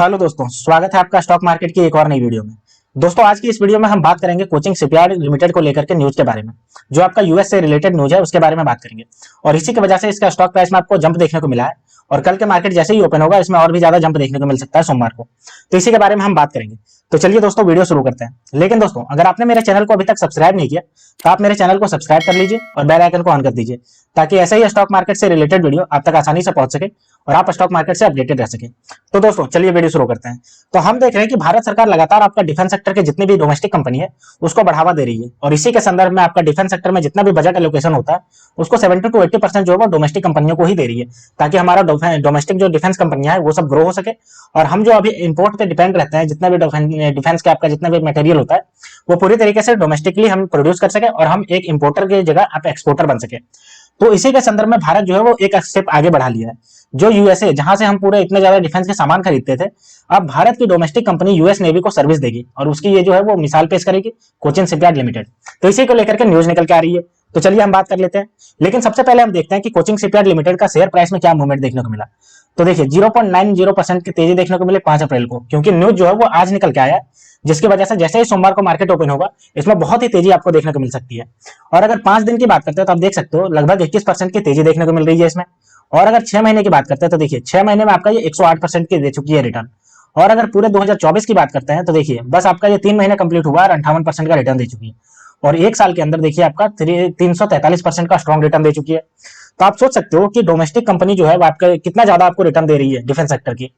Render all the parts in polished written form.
Hello दोस्तों, स्वागत है आपका स्टॉक मार्केट की एक और नई वीडियो में। दोस्तों, आज की इस वीडियो में हम बात करेंगे कोचिंग शिपयार्ड लिमिटेड को लेकर के न्यूज के बारे में, जो आपका यूएस से रिलेटेड न्यूज है उसके बारे में बात करेंगे। और इसी की वजह से इसका स्टॉक प्राइस में आपको जंप देखने को मिला है और कल के मार्केट जैसे ही ओपन होगा इसमें और भी ज्यादा जंप देखने को मिल सकता है सोमवार को। तो इसी के बारे में हम बात करेंगे। तो चलिए दोस्तों, वीडियो शुरू करते हैं। लेकिन दोस्तों, अगर आपने मेरे चैनल को अभी तक सब्सक्राइब नहीं किया तो आप मेरे चैनल को सब्सक्राइब कर लीजिए और बेल आइकन को ऑन कर दीजिए, ताकि ऐसे ही स्टॉक मार्केट से रिलेटेड वीडियो आप तक आसानी से पहुंच सके और आप स्टॉक मार्केट से अपडेटेड रह सके। तो दोस्तों, चलिए वीडियो शुरू करते हैं। तो हम देख रहे हैं कि भारत सरकार लगातार आपका डिफेंस सेक्टर के जितनी भी डोमेस्टिक कंपनी है उसको बढ़ावा दे रही है, और इसी के संदर्भ में आपका डिफेंस सेक्टर में जितना भी बजट एलोकेशन होता है उसको 70 to 80% जो है वो डोमेस्टिक कंपनियों को ही दे रही है, ताकि हमारा डोमेस्टिक जो डिफेंस कंपनियां है वो सब ग्रो हो सके और हम जो अभी इंपोर्ट पे डिपेंड रहते हैं, जितना भी डिफेंस के आपका जितना भी मटेरियल होता है वो पूरी तरीके से डोमेस्टिकली हम प्रोड्यूस कर सके और हम एक इंपोर्टर की जगह आप एक्सपोर्टर बन सके। तो इसी के संदर्भ में भारत जो है वो एक स्टेप आगे बढ़ा लिया है। जो यूएसए, जहां से हम पूरे इतने ज्यादा डिफेंस के सामान खरीदते थे, अब भारत की डोमेस्टिक कंपनी यूएस नेवी को सर्विस देगी और उसकी ये जो है वो मिसाल पेश करेगी, कोचिन शिपयार्ड लिमिटेड। तो इसी को लेकर के न्यूज निकल के आ रही है। तो चलिए हम बात कर लेते हैं। लेकिन सबसे पहले हम देखते हैं कि कोचिंग शिपयार्ड लिमिटेड का शेयर प्राइस में क्या मूवमेंट देखने को मिला। तो देखिए 0.90% की तेजी देखने को मिली 5 अप्रैल को, क्योंकि न्यूज जो है वो आज निकल के आया है, जिसकी वजह से जैसे ही सोमवार को मार्केट ओपन होगा इसमें बहुत ही तेजी आपको देखने को मिल सकती है। और अगर 5 दिन की बात करते हैं तो आप देख सकते हो लगभग 21% की तेजी देखने को मिल रही है इसमें। और अगर 6 महीने की बात करते हैं तो देखिए 6 महीने में आपका ये 108% की दे चुकी है रिटर्न। और अगर पूरे 2024 की बात करते हैं तो देखिए बस आपका ये 3 महीने कंप्लीट हुआ और 58% का रिटर्न दे चुकी है। और एक साल के अंदर देखिए आपका 343% का स्ट्रॉन्ग रिटर्न दे चुकी है। तो आप सोच सकते हो कि डोमेस्टिक कंपनी जो है वो आपका कितना ज्यादा आपको रिटर्न दे रही है डिफेंस सेक्टर की।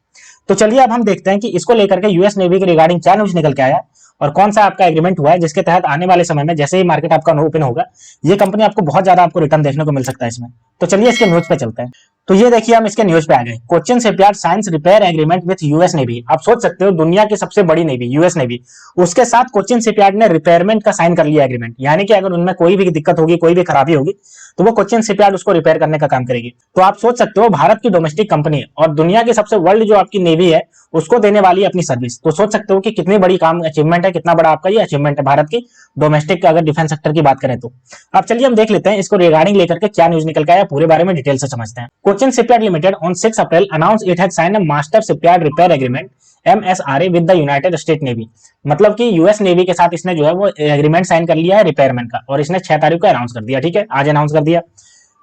तो चलिए अब हम देखते हैं कि इसको लेकर के यूएस नेवी के रिगार्डिंग क्या न्यूज निकल के आया और कौन सा आपका एग्रीमेंट हुआ है, जिसके तहत आने वाले समय में जैसे ही मार्केट आपका ओपन होगा ये कंपनी आपको बहुत ज्यादा आपको रिटर्न देखने को मिल सकता है इसमें। तो चलिए इसके न्यूज पे चलते हैं। तो ये देखिए हम इसके न्यूज पे आ गए। Cochin shipyard science repair agreement with US navy. आप सोच सकते हो दुनिया की सबसे बड़ी नेवी यूएस नेवी, उसके साथ कोचिन शिपयार्ड ने रिपेयरमेंट का साइन कर लिया एग्रीमेंट। यानी कि अगर उनमें कोई भी दिक्कत होगी, कोई भी खराबी होगी तो वो कोचिन शिपयार्ड उसको रिपेयर करने का काम करेगी। तो आप सोच सकते हो भारत की डोमेस्टिक कंपनी और दुनिया की सबसे वर्ल्ड जो आपकी नेवी है उसको देने वाली अपनी सर्विस। तो सोच सकते हो कि कितनी बड़ी काम अचीवमेंट है, कितना बड़ा आपका ये अचीवमेंट है भारत की डोमेस्टिक अगर डिफेंस सेक्टर की बात करें तो। अब चलिए हम देख लेते हैं इसको रिगार्डिंग लेकर के क्या न्यूज निकल के आया, पूरे बारे में डिटेल से समझते हैं। Cochin shipyard limited on 6 April announce it has signed a master shipyard repair agreement MSRA with the United state navy. मतलब कि यूएस नेवी के साथ इसने जो है वो एग्रीमेंट साइन कर लिया है रिपेयरमेंट का, और इसने 6 तारीख को अनाउंस कर दिया। ठीक है, आज अनाउंस कर दिया।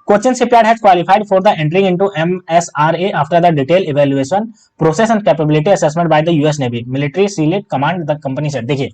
Cochin Shipyard has qualified for the entering into MSRA after the detailed evaluation, process and capability assessment by the US Navy Military Select Command, the company said। देखिए,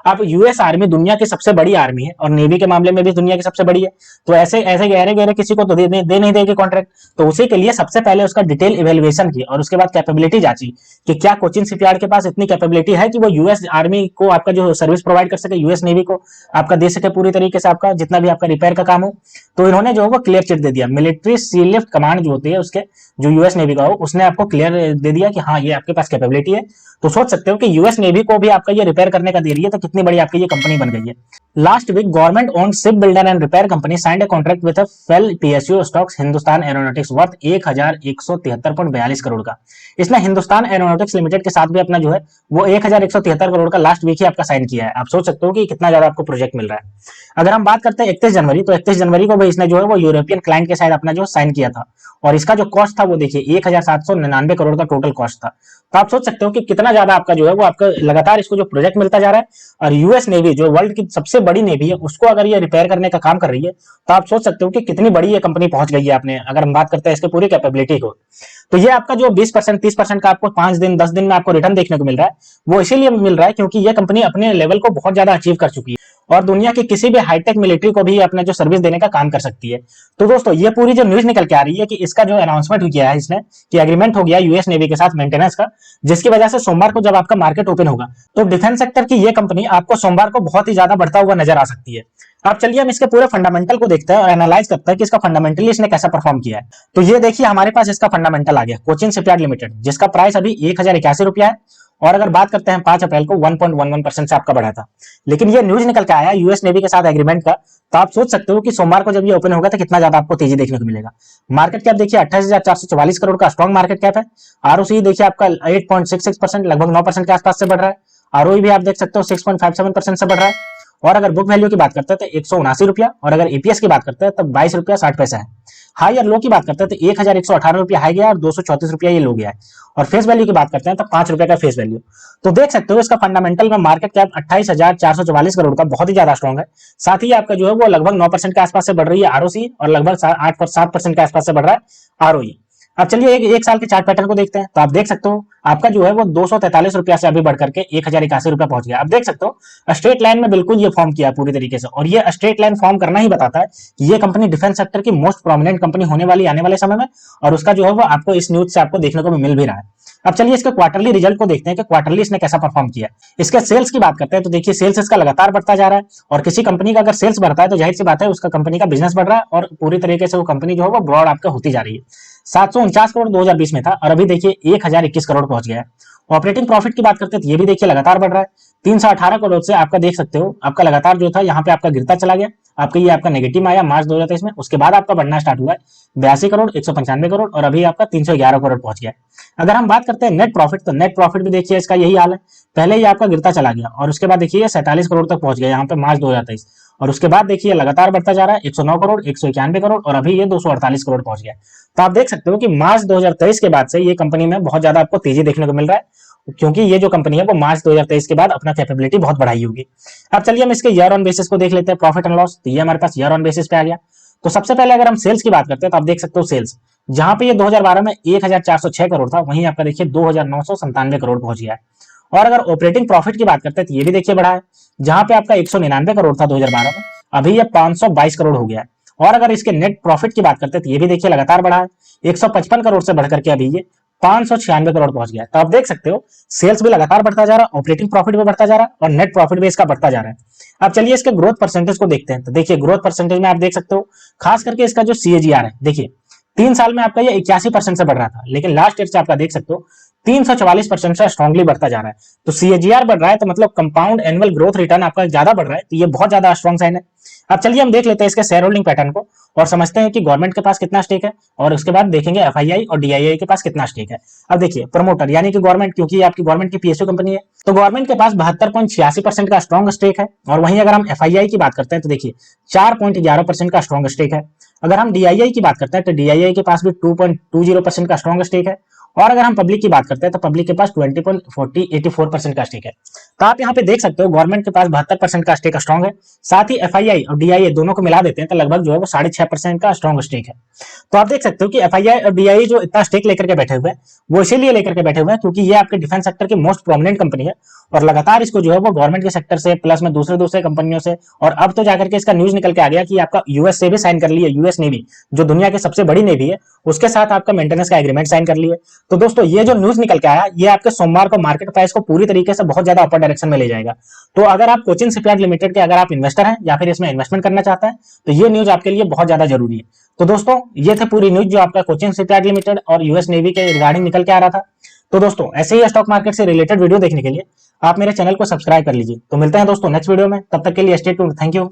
अब यूएस आर्मी दुनिया की सबसे बड़ी आर्मी है और नेवी के मामले में भी दुनिया की सबसे बड़ी है, तो ऐसे ऐसे गहरे गहरे किसी को तो दे नहीं देगी कॉन्ट्रैक्ट। तो उसी के लिए सबसे पहले उसका डिटेल इवेल्युएशन की और उसके बाद कैपेबिलिटी जांची कि क्या कोचिन शिपयार्ड के पास इतनी कैपेबिलिटी है कि वो यूएस आर्मी को आपका जो सर्विस प्रोवाइड कर सके, यूएस नेवी को आपका दे सके पूरी तरीके से आपका जितना भी आपका रिपेयर का काम हो। तो इन्होंने जो है वो क्लियर चिट दे दिया। मिलिट्री सी लिफ्ट कमांड जो होती है उसके जो यूएस नेवी का हो, उसने आपको क्लियर दे दिया कि हाँ ये आपके पास कैपेबिलिटी है। तो सोच सकते हो कि यूएस नेवी को भी आपका ये रिपेयर करने का दे रही है, तो कितनी बड़ी आपकी ये कंपनी बन गई है। Last week government owned ship builder and repair company signed a contract with fellow PSU stocks Hindustan Aeronautics worth 1173.42 crore का। इसने हिंदुस्तान एरोनॉटिक्स लिमिटेड के साथ भी अपना जो है वो 1173 करोड़ का लास्ट वीक ही आपका साइन किया है। आप सोच सकते हो कि कितना ज्यादा आपको प्रोजेक्ट मिल रहा है। अगर हम बात करते हैं 31 जनवरी, तो 31 जनवरी को भी इसने जो है वो यूरोपियन क्लाइंट के साथ अपना जो साइन किया था, और इसका जो कॉस्ट था वो देखिए 1799 करोड़ का टोटल कॉस्ट था। तो आप सोच सकते हो कि कितना ज्यादा आपका जो है वो आपका लगातार इसको जो प्रोजेक्ट मिलता जा रहा है, और यूएस नेवी जो वर्ल्ड की सबसे बड़ी नेवी है उसको अगर ये रिपेयर करने का काम कर रही है, तो आप सोच सकते हो कि कितनी बड़ी ये कंपनी पहुंच गई है आपने, अगर हम बात करते हैं इसके पूरी कैपेबिलिटी को। तो ये आपका जो 20% 30% का आपको 5 दिन 10 दिन में आपको रिटर्न देखने को मिल रहा है, वो इसीलिए मिल रहा है क्योंकि ये कंपनी अपने लेवल को बहुत ज्यादा अचीव कर चुकी है और दुनिया की किसी भी हाईटेक मिलिट्री को भी अपना जो सर्विस देने का काम कर सकती है। तो दोस्तों, ये पूरी जो न्यूज निकल के आ रही है कि इसका जो अनाउंसमेंट किया है इसने कि एग्रीमेंट हो गया यूएस नेवी के साथ मेंटेनेंस का, जिसकी वजह से सोमवार को जब आपका मार्केट ओपन होगा तो डिफेंस सेक्टर की ये कंपनी आपको सोमवार को बहुत ही ज्यादा बढ़ता हुआ नजर आ सकती है। अब चलिए हम इसके पूरे फंडामेंटल को देखते हैं और एनालाइज करते हैं कि इसका फंडामेंटली इसने कैसा परफॉर्म किया है। तो ये देखिए हमारे पास इसका फंडामेंटल आ गया कोचिन शिपयार्ड लिमिटेड, जिसका प्राइस अभी 1081 रुपया है, और अगर बात करते हैं 5 अप्रैल को 1.11% से आपका बढ़ा था। लेकिन ये न्यूज निकल के आया यूएस नेवी के साथ एग्रीमेंट का, तो आप सोच सकते हो कि सोमवार को जब ये ओपन होगा तो कितना ज्यादा आपको तेजी देखने को मिलेगा। मार्केट कैप देखिए 28,444 करोड़ का स्ट्रॉन्ग मार्केट कैप है। आरओसी देखिए आपका 8.66%, लगभग 9% के आसपास से बढ़ रहा है। आरओई भी आप देख सकते हो 6.57% से बढ़ रहा है। और अगर बुक वैल्यू की बात करते हैं तो 179 रुपया, और अगर ईपीएस की बात करते हैं तो 22 रुपया 60 पैसा है। हाई और लो की बात करते हैं तो 1118 रुपया हाई गया और 234 रुपया ये लो गया है। और फेस वैल्यू की बात करते हैं तो 5 रुपए का फेस वैल्यू। तो देख सकते हो इसका फंडामेंटल में मार्केट कैप 28,444 करोड़ का बहुत ही ज्यादा स्ट्रॉन्ग है। साथ ही आपका जो है वो लगभग 9% के आसपास से बढ़ रही है आरओसी और लगभग 8-7% के आसपास से बढ़ रहा है आरओई। अब चलिए एक साल के चार्ट पैटर्न को देखते हैं। तो आप देख सकते हो आपका जो है वो 243 रुपया से अभी बढ़ करके 1081 रुपया पहुंच गया। आप देख सकते हो स्ट्रेट लाइन में बिल्कुल ये फॉर्म किया पूरी तरीके से, और ये स्ट्रेट लाइन फॉर्म करना ही बताता है कि ये कंपनी डिफेंस सेक्टर की मोस्ट प्रोमिनेंट कंपनी होने वाली आने वाले समय में, और उसका जो है वो आपको इस न्यूज से आपको देखने को मिल भी रहा है। अब चलिए इसके क्वार्टरली रिजल्ट को देखते हैं कि क्वार्टरली इसने कैसा परफॉर्म किया। इसके सेल्स की बात करते हैं तो देखिए सेल्स इसका लगातार बढ़ता जा रहा है, और किसी कंपनी का अगर सेल्स बढ़ता है तो जाहिर सी बात है उसका कंपनी का बिजनेस बढ़ रहा है, और पूरी तरीके से वो कंपनी जो है वो ब्रॉड आपका होती जा रही है। 749 करोड़ 2020 में था और अभी देखिए 1021 करोड़ पहुंच गया है। ऑपरेटिंग प्रॉफिट की बात करते हैं तो ये भी देखिए लगातार बढ़ रहा है। 318 करोड़ से आपका देख सकते हो आपका लगातार जो था यहाँ पे आपका गिरता चला गया। आपका ये आपका नेगेटिव आया मार्च 2023 में, उसके बाद आपका बढ़ना स्टार्ट हुआ है 82 करोड़ 195 करोड़ और अभी आपका 311 करोड़ पहुंच गया। अगर हम बात करते हैं नेट प्रॉफिट, तो नेट प्रॉफिट भी देखिए इसका यही हाल है। पहले ही आपका गिरता चला गया और उसके बाद देखिए 47 करोड़ तक पहुंच गया यहाँ पे मार्च 2023, और उसके बाद देखिए लगातार बढ़ता जा रहा है 109 करोड़ 191 करोड़ और अभी ये 248 करोड़ पहुंच गया। तो आप देख सकते हो कि मार्च 2023 के बाद से ये कंपनी में बहुत ज्यादा आपको तेजी देखने को मिल रहा है, क्योंकि ये जो कंपनी है वो मार्च 2023 के बाद अपना कैपेबिलिटी बहुत बढ़ाई होगी। अब चलिए हम इसके ईयर ऑन बेसिस को देख लेते हैं, प्रॉफिट एंड लॉस। तो ये हमारे पास ईयर ऑन बेसिस पे आ गया। तो सबसे पहले अगर हम सेल्स की बात करते हैं तो आप देख सकते हो सेल्स जहां पे ये 2012 में 1406 करोड़ था, वहीं आपका देखिए 2997 करोड़ पहुंच गया है। और अगर ऑपरेटिंग प्रॉफिट की बात करते हैं तो ये भी देखिए बढ़ा है, जहां पे आपका 199 करोड़ था 2012 में, अभी ये 522 करोड़ हो गया है। और अगर इसके नेट प्रॉफिट की बात करते हैं तो ये भी देखिए लगातार बढ़ा है, 155 करोड़ से बढ़कर के अभी ये 596 करोड़ पहुंच गया है। तो आप देख सकते हो सेल्स भी लगातार बढ़ता जा रहा है, ऑपरेटिंग प्रॉफिट भी बढ़ता जा रहा है और नेट प्रॉफिट भी इसका बढ़ता जा रहा है। अब चलिए इसके ग्रोथ परसेंटेज को देखते हैं। तो देखिए ग्रोथ परसेंटेज में आप देख सकते हो खास करके इसका जो सीएजीआर है, देखिए 3 साल में आपका ये 81% से बढ़ रहा था, लेकिन लास्ट ईयर से आपका देख सकते हो 344% से स्ट्रांगली बढ़ता जा रहा है। तो सीएजीआर बढ़ रहा है तो मतलब कंपाउंड एनुअल ग्रोथ रिटर्न आपका ज्यादा बढ़ रहा है, तो ये बहुत ज्यादा स्ट्रॉन्ग साइन है। अब चलिए हम देख लेते हैं इसके शेयर होल्डिंग पैटर्न को और समझते हैं कि गवर्नमेंट के पास कितना स्टेक है, और उसके बाद देखेंगे एफआईआई और डीआईआई के पास कितना स्टेक है। अब देखिए प्रमोटर यानी कि गवर्नमेंट, क्योंकि ये आपकी गवर्नमेंट की पीएसयू कंपनी है, तो गवर्नमेंट के पास 72.86% का स्ट्रॉन्ग स्टेक है। और वहीं अगर हम एफआईआई की बात करते हैं तो देखिए 4.11% का स्ट्रॉन्ग स्टेक है। अगर हम डीआईआई की बात करते हैं तो डीआईआई के पास भी 2.20% का स्ट्रॉन्ग स्टेक है। और अगर हम पब्लिक की बात करते हैं तो पब्लिक के पास 20.84% का स्टेक है। तो आप यहाँ पे देख सकते हो गवर्नमेंट के पास 72% का स्टेक स्ट्रॉन्ग है। साथ ही एफआईआई और डीआईआई दोनों को मिला देते हैं तो लगभग जो है वो 6.5% का स्ट्रॉन्ग स्टेक है। तो आप देख सकते हो कि एफआईआई और डीआईआई जो इतना स्टेक लेकर के बैठे हुए हैं वो इसीलिए लेकर के बैठे हुए हैं क्योंकि ये आपके डिफेंस सेक्टर की मोस्ट प्रोमिनेंट कंपनी है, और लगातार इसको जो है वो गवर्नमेंट के सेक्टर से प्लस में दूसरे कंपनियों से, और अब तो जाकर के इसका न्यूज निकल के आ गया कि आपका यूएस से भी साइन कर लिया, यूएस नेवी जो दुनिया की सबसे बड़ी नेवी है उसके साथ आपका मेंटेनेंस का एग्रीमेंट साइन कर लिया। तो दोस्तों ये जो न्यूज निकल के आया ये आपके सोमवार को मार्केट प्राइस को पूरी तरीके से बहुत ज्यादा अपर डायरेक्शन में ले जाएगा। तो अगर आप कोचिन शिपयार्ड लिमिटेड के अगर आप इन्वेस्टर हैं या फिर इसमें इन्वेस्टमेंट करना चाहते हैं तो ये न्यूज आपके लिए बहुत ज्यादा जरूरी है। तो दोस्तों ये थे पूरी न्यूज जो आपका कोचिन शिपयार्ड लिमिटेड और यूएस नेवी के रिगार्डिंग निकल के आ रहा था। तो दोस्तों ऐसे ही स्टॉक मार्केट से रिलेटेड वीडियो देखने के लिए आप मेरे चैनल को सब्सक्राइब कर लीजिए। तो मिलते हैं दोस्तों नेक्स्ट वीडियो में, तब तक के लिए स्टे ट्यून्ड। Thank you.